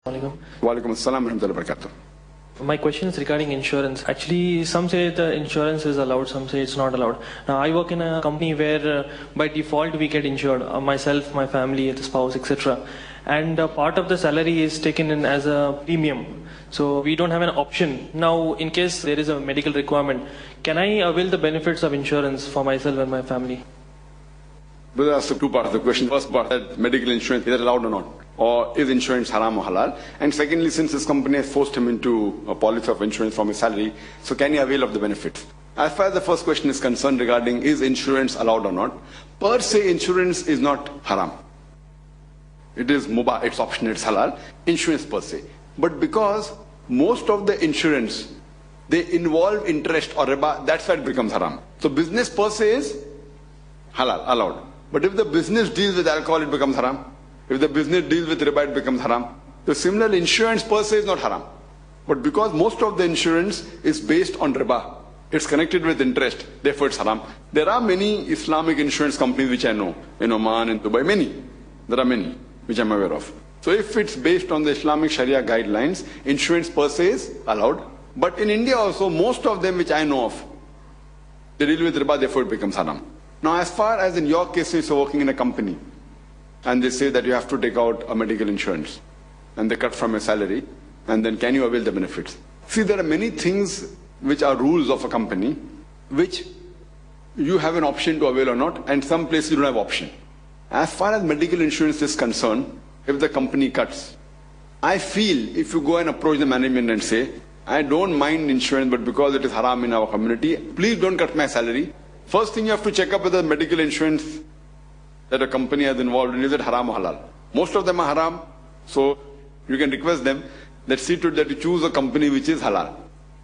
Alaikum. Walaikum assalam wa rahmatullahi wa barakatuh. My question is regarding insurance. Actually, some say the insurance is allowed, some say it's not allowed. Now, I work in a company where by default we get insured, myself, my family, the spouse, etc. And part of the salary is taken in as a premium. So we don't have an option. Now, in case there is a medical requirement, can I avail the benefits of insurance for myself and my family? But that's the two parts of the question. First part, that medical insurance, is it allowed or not? Or is insurance haram or halal? And secondly, since this company has forced him into a policy of insurance from his salary, so can he avail of the benefits? As far as the first question is concerned regarding is insurance allowed or not, per se insurance is not haram. It is mubah, it's optional, it's halal, insurance per se. But because most of the insurance, they involve interest or riba, that's why it becomes haram. So business per se is halal, allowed. But if the business deals with alcohol, it becomes haram. If the business deals with riba, it becomes haram. So similarly, insurance per se is not haram. But because most of the insurance is based on riba, it's connected with interest, therefore it's haram. There are many Islamic insurance companies which I know, in Oman, in Dubai, many. There are many which I'm aware of. So if it's based on the Islamic Sharia guidelines, insurance per se is allowed. But in India also, most of them which I know of, they deal with riba, therefore it becomes haram. Now as far as in your case, you're working in a company, and they say that you have to take out a medical insurance, and they cut from your salary, and then can you avail the benefits? See, there are many things which are rules of a company, which you have an option to avail or not, and some places you don't have option. As far as medical insurance is concerned, if the company cuts, I feel if you go and approach the management and say, I don't mind insurance, but because it is haram in our community, please don't cut my salary. First thing you have to check up whether the medical insurance that a company has involved in, is it haram or halal? Most of them are haram, so you can request them that see to it that you choose a company which is halal.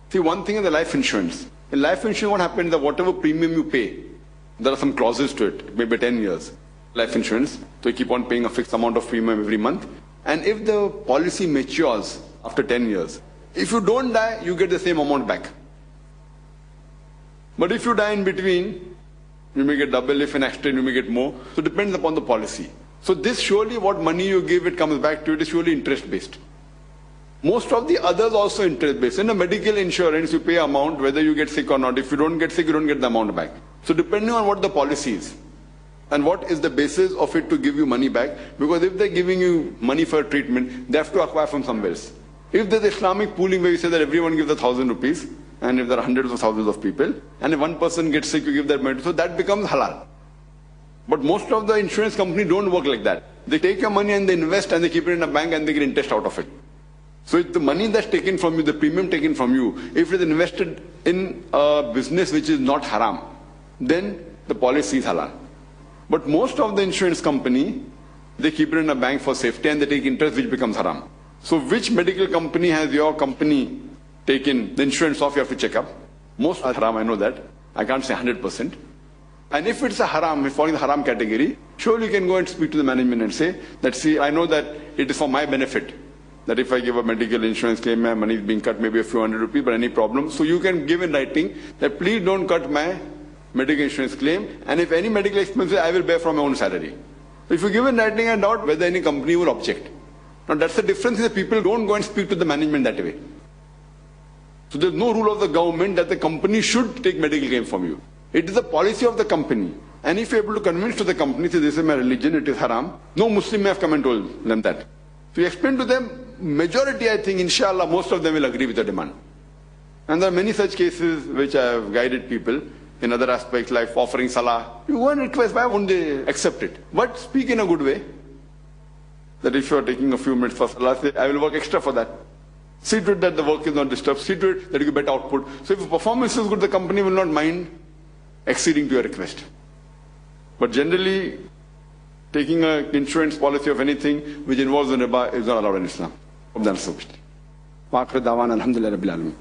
See, one thing in the life insurance. In life insurance, what happens is that whatever premium you pay, there are some clauses to it, maybe 10 years. Life insurance, so you keep on paying a fixed amount of premium every month. And if the policy matures after 10 years, if you don't die, you get the same amount back. But if you die in between, you may get double, if an accident you may get more. So it depends upon the policy. So this surely what money you give, it comes back to it is surely interest based. Most of the others also interest based. In a medical insurance, you pay amount whether you get sick or not. If you don't get sick, you don't get the amount back. So depending on what the policy is and what is the basis of it to give you money back, because if they're giving you money for treatment, they have to acquire from somewhere else. If there's Islamic pooling where you say that everyone gives 1,000 rupees, and if there are hundreds of thousands of people, and if one person gets sick, you give that money, so that becomes halal. But most of the insurance companies don't work like that. They take your money and they invest and they keep it in a bank and they get interest out of it. So if the money that's taken from you, the premium taken from you, if it is invested in a business which is not haram, then the policy is halal. But most of the insurance company, they keep it in a bank for safety and they take interest which becomes haram. So which medical company has your company taken the insurance off? You have to check up. Most are haram, I know that. I can't say 100%. And if it's a haram, if falling in the haram category, surely you can go and speak to the management and say that, see, I know that it is for my benefit. That if I give a medical insurance claim, my money is being cut maybe a few hundred rupees, but any problem. So you can give in writing that please don't cut my medical insurance claim, and if any medical expenses, I will bear from my own salary. If you give in writing, I doubt whether any company will object. Now that's the difference, is that people don't go and speak to the management that way. So there's no rule of the government that the company should take medical claim from you. It is the policy of the company. And if you're able to convince to the company, say this is my religion, it is haram, no Muslim may have come and told them that. So you explain to them, majority I think, inshallah, most of them will agree with the demand. And there are many such cases which I have guided people in other aspects like offering salah. You go and request, why won't they accept it? But speak in a good way. That if you are taking a few minutes for salah, say, I will work extra for that. See to it that the work is not disturbed. See to it that you get better output. So if the performance is good, the company will not mind acceding to your request. But generally, taking an insurance policy of anything which involves the riba is not allowed in Islam. Hope that's the question. Wa akhir da'wana alhamdulillahi rabbil alamin.